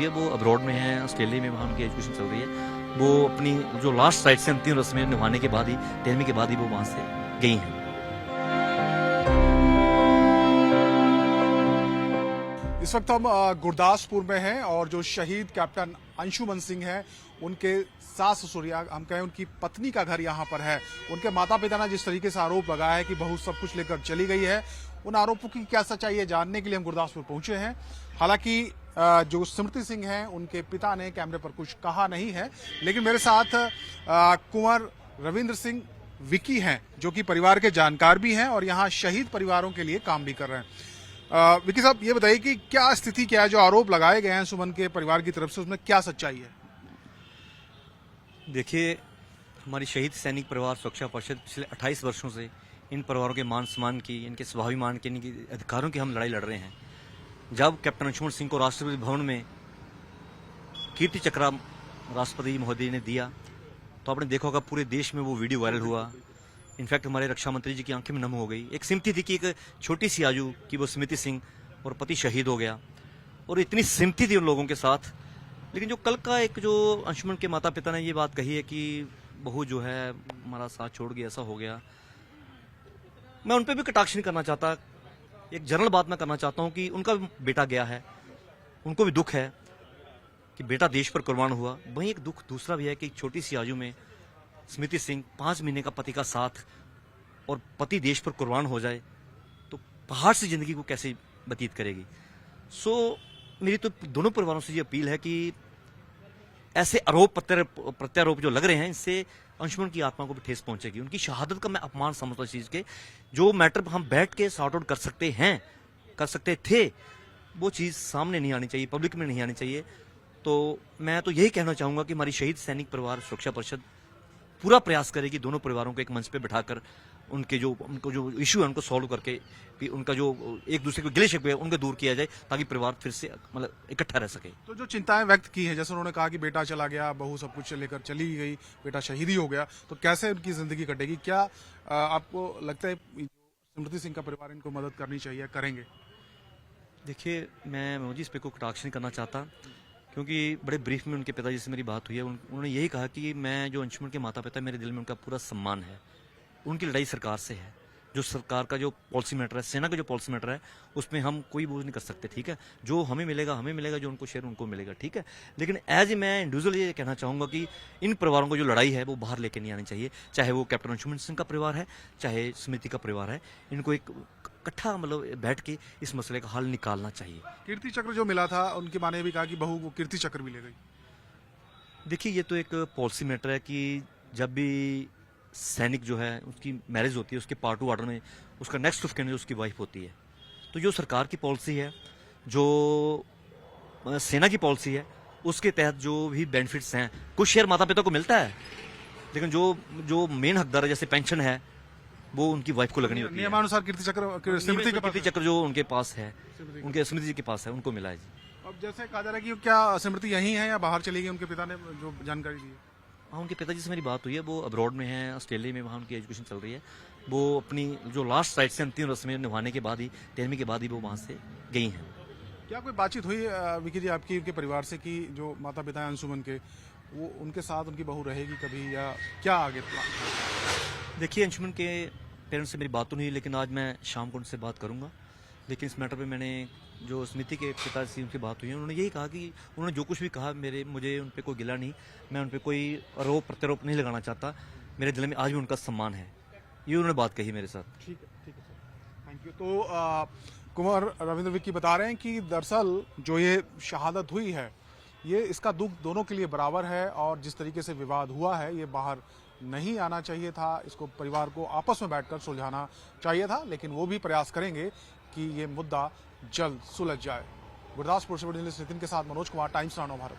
है वो अब्रॉड में है, ऑस्ट्रेलिया में, वहाँ उनकी एजुकेशन चल रही है। वो अपनी जो लास्ट साइट से अंतिम रस्में निभाने के बाद ही 13वीं के बाद ही वो वहाँ से गई हैं। इस वक्त हम गुरदासपुर में हैं और जो शहीद कैप्टन अंशुमन सिंह हैं उनके सास ससुर या हम कहें उनकी पत्नी का घर यहाँ पर है। उनके माता पिता ने जिस तरीके से आरोप लगाया है कि बहू सब कुछ लेकर चली गई है, उन आरोपों की क्या सच्चाई है जानने के लिए हम गुरदासपुर पहुंचे हैं। हालांकि जो स्मृति सिंह हैं उनके पिता ने कैमरे पर कुछ कहा नहीं है, लेकिन मेरे साथ कुंवर रविंद्र सिंह विकी हैं जो कि परिवार के जानकार भी हैं और यहाँ शहीद परिवारों के लिए काम भी कर रहे हैं। विकी साहब, ये बताइए कि क्या स्थिति क्या है, जो आरोप लगाए गए हैं सुमन के परिवार की तरफ से, उसमें क्या सच्चाई है? देखिए, हमारी शहीद सैनिक परिवार सुरक्षा परिषद पिछले 28 वर्षों से इन परिवारों के मान सम्मान की, इनके स्वाभिमान के, इनके अधिकारों की हम लड़ाई लड़ रहे हैं। जब कैप्टन अंशुमन सिंह को राष्ट्रपति भवन में कीर्ति चक्र राष्ट्रपति महोदय ने दिया तो आपने देखा होगा पूरे देश में वो वीडियो वायरल हुआ। इनफैक्ट हमारे रक्षा मंत्री जी की आंखें में नम हो गई। एक सिम्पति थी कि एक छोटी सी आयु की वो स्मृति सिंह और पति शहीद हो गया, और इतनी सिम्पति थी उन लोगों के साथ। लेकिन जो कल का एक जो अंशुमन के माता पिता ने ये बात कही है कि बहू जो है हमारा साथ छोड़ गई, ऐसा हो गया, मैं उन पर भी कटाक्ष नहीं करना चाहता। एक जनरल बात मैं करना चाहता हूँ कि उनका बेटा गया है, उनको भी दुख है कि बेटा देश पर कुर्बान हुआ। वहीं एक दुख दूसरा भी है कि एक छोटी सी आयु में स्मृति सिंह 5 महीने का पति का साथ और पति देश पर कुर्बान हो जाए तो पहाड़ से जिंदगी को कैसे व्यतीत करेगी। मेरी तो दोनों परिवारों से ये अपील है कि ऐसे आरोप प्रत्यारोप जो लग रहे हैं, इनसे अंशुमन की आत्मा को भी ठेस पहुंचेगी। उनकी शहादत का मैं अपमान समझता हूं। चीज के जो मैटर हम बैठ के सॉर्ट आउट कर सकते थे, वो चीज सामने नहीं आनी चाहिए, पब्लिक में नहीं आनी चाहिए। तो मैं तो यही कहना चाहूंगा कि हमारी शहीद सैनिक परिवार सुरक्षा परिषद पूरा प्रयास करेगी दोनों परिवारों को एक मंच पे बिठाकर उनको जो इशू है उनको सॉल्व करके भी उनका जो एक दूसरे को गिले शिकवे है उनको दूर किया जाए, ताकि परिवार फिर से मतलब इकट्ठा रह सके। तो जो चिंताएं व्यक्त की हैं, जैसे उन्होंने कहा कि बेटा चला गया, बहू सब कुछ लेकर चली गई, बेटा शहीद ही हो गया, तो कैसे उनकी जिंदगी कटेगी? क्या आपको लगता है स्मृति सिंह का परिवार इनको मदद करनी चाहिए, करेंगे? देखिए, मैं मोदी इस पे को कटाक्ष नहीं करना चाहता, क्योंकि बड़े ब्रीफ में उनके पिताजी से मेरी बात हुई है। उन्होंने यही कहा कि मैं जो अंशुमन के माता पिता, मेरे दिल में उनका पूरा सम्मान है। उनकी लड़ाई सरकार से है, जो सरकार का जो पॉलिसी मैटर है, सेना का जो पॉलिसी मैटर है, उसमें हम कोई बोझ नहीं कर सकते, ठीक है। जो हमें मिलेगा, जो उनको शेयर उनको मिलेगा, ठीक है। लेकिन एज मैं इंडिविजुअल ये कहना चाहूंगा कि इन परिवारों को जो लड़ाई है वो बाहर लेके नहीं आनी चाहिए, चाहे वो कैप्टन अंशुमन सिंह का परिवार है, चाहे स्मृति का परिवार है। इनको एक इकट्ठा बैठ के इस मसले का हल निकालना चाहिए। कीर्ति चक्र जो मिला था, उनकी माँ ने भी कहा कि बहू को कीर्ति चक्र भी ले गई। देखिए, ये तो एक पॉलिसी मैटर है कि जब भी सैनिक जो है उसकी मैरिज होती है, उसके पार्ट 2 ऑर्डर में उसका नेक्स्ट ऑफ kin उसकी वाइफ होती है। तो जो सरकार की पॉलिसी है, जो सेना की पॉलिसी है, उसके तहत जो भी बेनिफिट्स हैं, कुछ शेयर माता पिता को मिलता है, लेकिन जो मेन हकदार है, जैसे पेंशन है, वो उनकी वाइफ को लगनी होती है। नियमानुसार कीर्ति चक्र जो उनके पास है, उनके स्मृति जी के पास है, उनको मिला है जी। अब जैसे कहा जा रहा है कि क्या स्मृति यहीं है या बाहर चली गई? उनके पिता ने जो जानकारी दी है। हाँ, उनके पिताजी से मेरी बात हुई है, वो अब्रॉड में है, ऑस्ट्रेलिया में, वहाँ उनकी एजुकेशन चल रही है। वो अपनी जो लास्ट साइट से अंतिम रस्में निभाने के बाद ही 13वीं के बाद ही वो वहाँ से गई हैं। क्या कोई बातचीत हुई विकी जी आपकी, उनके परिवार से, कि जो माता पिता हैं अंशुमन के, वो उनके साथ उनकी बहू रहेगी कभी, या क्या आगे प्लान? देखिए, अंशुमन के पेरेंट्स से मेरी बात तो नहीं, लेकिन आज मैं शाम को उनसे बात करूंगा। लेकिन इस मैटर पे मैंने जो स्मृति के पिताजी से उनसे बात हुई है, उन्होंने यही कहा कि उन्होंने जो कुछ भी कहा, मुझे उन पर कोई गिला नहीं, मैं उन पर कोई आरोप प्रत्यारोप नहीं लगाना चाहता। मेरे दिल में आज भी उनका सम्मान है। ये उन्होंने बात कही मेरे साथ। ठीक है सर, थैंक यू। तो कुंवर रविंद्र विक्की बता रहे हैं कि दरअसल जो ये शहादत हुई है, ये इसका दुख दोनों के लिए बराबर है, और जिस तरीके से विवाद हुआ है ये बाहर नहीं आना चाहिए था। इसको परिवार को आपस में बैठकर सुलझाना चाहिए था, लेकिन वो भी प्रयास करेंगे कि ये मुद्दा जल्द सुलझ जाए। गुरदासपुर से नितिन के साथ मनोज कुमार, टाइम्स नाउ भारत।